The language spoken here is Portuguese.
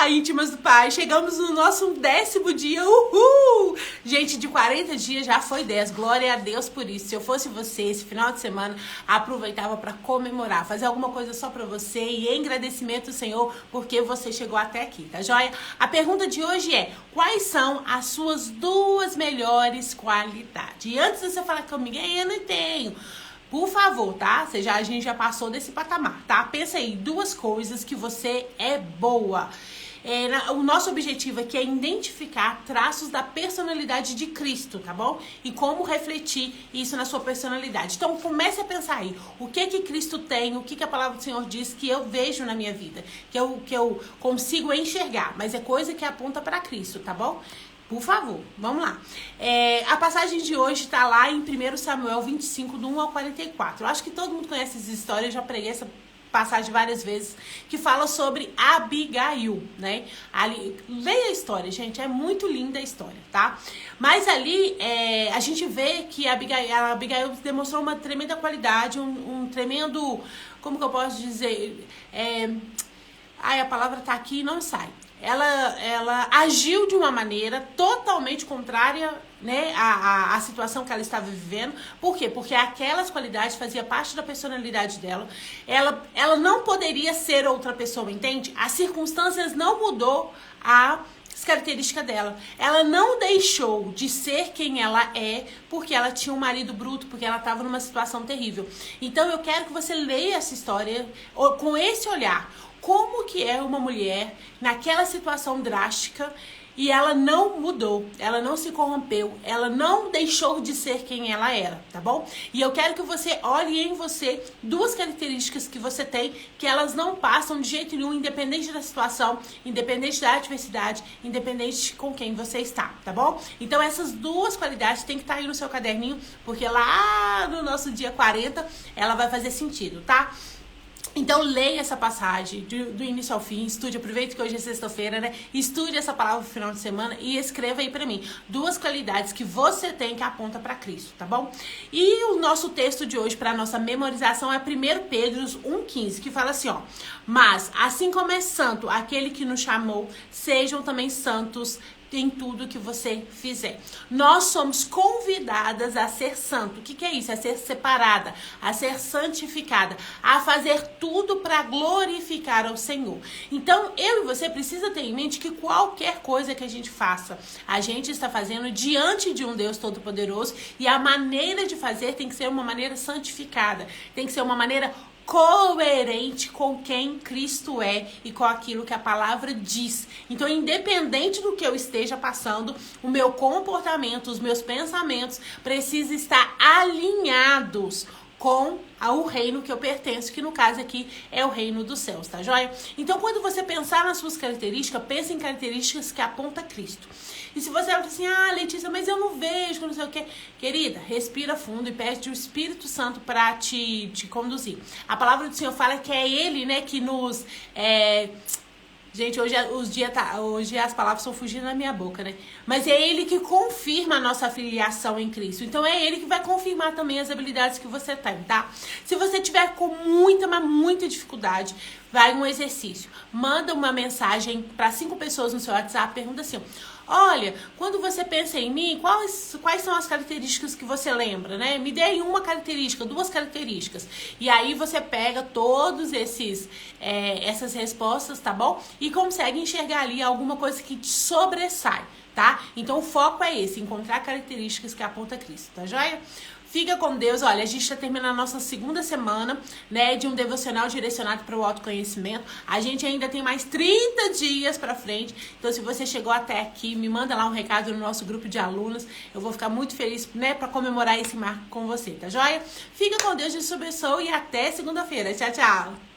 Olá, íntimas do Pai! Chegamos no nosso 10º dia, uhul! Gente, de 40 dias já foi 10, glória a Deus por isso. Se eu fosse você, esse final de semana, aproveitava para comemorar, fazer alguma coisa só para você e em agradecimento ao Senhor, porque você chegou até aqui, tá joia? A pergunta de hoje é, quais são as suas 2 melhores qualidades? E antes de você falar comigo, eu não tenho... Por favor, tá? A gente já passou desse patamar, tá? Pensa aí, 2 coisas que você é boa. O nosso objetivo aqui é identificar traços da personalidade de Cristo, tá bom? E como refletir isso na sua personalidade. Então, comece a pensar aí, o que Cristo tem, o que a palavra do Senhor diz que eu vejo na minha vida, que eu consigo enxergar, mas é coisa que aponta para Cristo, tá bom? Por favor, vamos lá. A passagem de hoje está lá em 1 Samuel 25, do 1 ao 44. Eu acho que todo mundo conhece essa história, eu já preguei essa passagem várias vezes, que fala sobre Abigail, né? Ali, leia a história, gente, é muito linda a história, tá? Mas ali, a gente vê que a Abigail demonstrou uma tremenda qualidade, um tremendo, como que eu posso dizer? A palavra tá aqui e não sai. Ela agiu de uma maneira totalmente contrária, né, à situação que ela estava vivendo. Por quê? Porque aquelas qualidades faziam parte da personalidade dela. Ela não poderia ser outra pessoa, entende? As circunstâncias não mudou as características dela. Ela não deixou de ser quem ela é porque ela tinha um marido bruto, porque ela estava numa situação terrível. Então eu quero que você leia essa história com esse olhar. Como que é uma mulher naquela situação drástica e ela não mudou, ela não se corrompeu, ela não deixou de ser quem ela era, tá bom? E eu quero que você olhe em você 2 características que você tem, que elas não passam de jeito nenhum, independente da situação, independente da adversidade, independente de com quem você está, tá bom? Então essas 2 qualidades tem que estar aí no seu caderninho, porque lá no nosso dia 40 ela vai fazer sentido, tá? Então leia essa passagem do início ao fim, estude, aproveite que hoje é sexta-feira, né? Estude essa palavra no final de semana e escreva aí pra mim 2 qualidades que você tem que aponta pra Cristo, tá bom? E o nosso texto de hoje para nossa memorização é 1 Pedro 1,15, que fala assim, ó: mas assim como é santo aquele que nos chamou, sejam também santos em tudo que você fizer. Nós somos convidadas a ser santo. O que é isso? A ser separada, a ser santificada, a fazer tudo para glorificar ao Senhor. Então, eu e você precisa ter em mente que qualquer coisa que a gente faça, a gente está fazendo diante de um Deus Todo-Poderoso, e a maneira de fazer tem que ser uma maneira santificada, tem que ser uma maneira coerente com quem Cristo é e com aquilo que a palavra diz. Então, independente do que eu esteja passando, o meu comportamento, os meus pensamentos precisam estar alinhados com o reino que eu pertenço, que no caso aqui é o reino dos céus, tá joia? Então, quando você pensar nas suas características, pense em características que apontam a Cristo. E se você fala assim, Letícia, mas eu não vejo, não sei o que, querida, respira fundo e pede o Espírito Santo para te conduzir. A palavra do Senhor fala que é Ele, né, que nos... Gente, hoje as palavras estão fugindo da minha boca, né? Mas é Ele que confirma a nossa filiação em Cristo. Então é Ele que vai confirmar também as habilidades que você tem, tá? Se você tiver com muita, mas muita dificuldade, vai um exercício. Manda uma mensagem para 5 pessoas no seu WhatsApp, pergunta assim: olha, quando você pensa em mim, quais são as características que você lembra, né? Me dê aí uma característica, 2 características. E aí você pega todos essas respostas, tá bom? E consegue enxergar ali alguma coisa que te sobressai, tá? Então o foco é esse, encontrar características que aponta Cristo, tá joia? Fica com Deus. Olha, a gente está terminando a nossa 2ª semana, né, de um devocional direcionado para o autoconhecimento. A gente ainda tem mais 30 dias para frente. Então, se você chegou até aqui, me manda lá um recado no nosso grupo de alunos. Eu vou ficar muito feliz, né, para comemorar esse marco com você, tá joia? Fica com Deus, Jesus te abençoe e até segunda-feira. Tchau, tchau.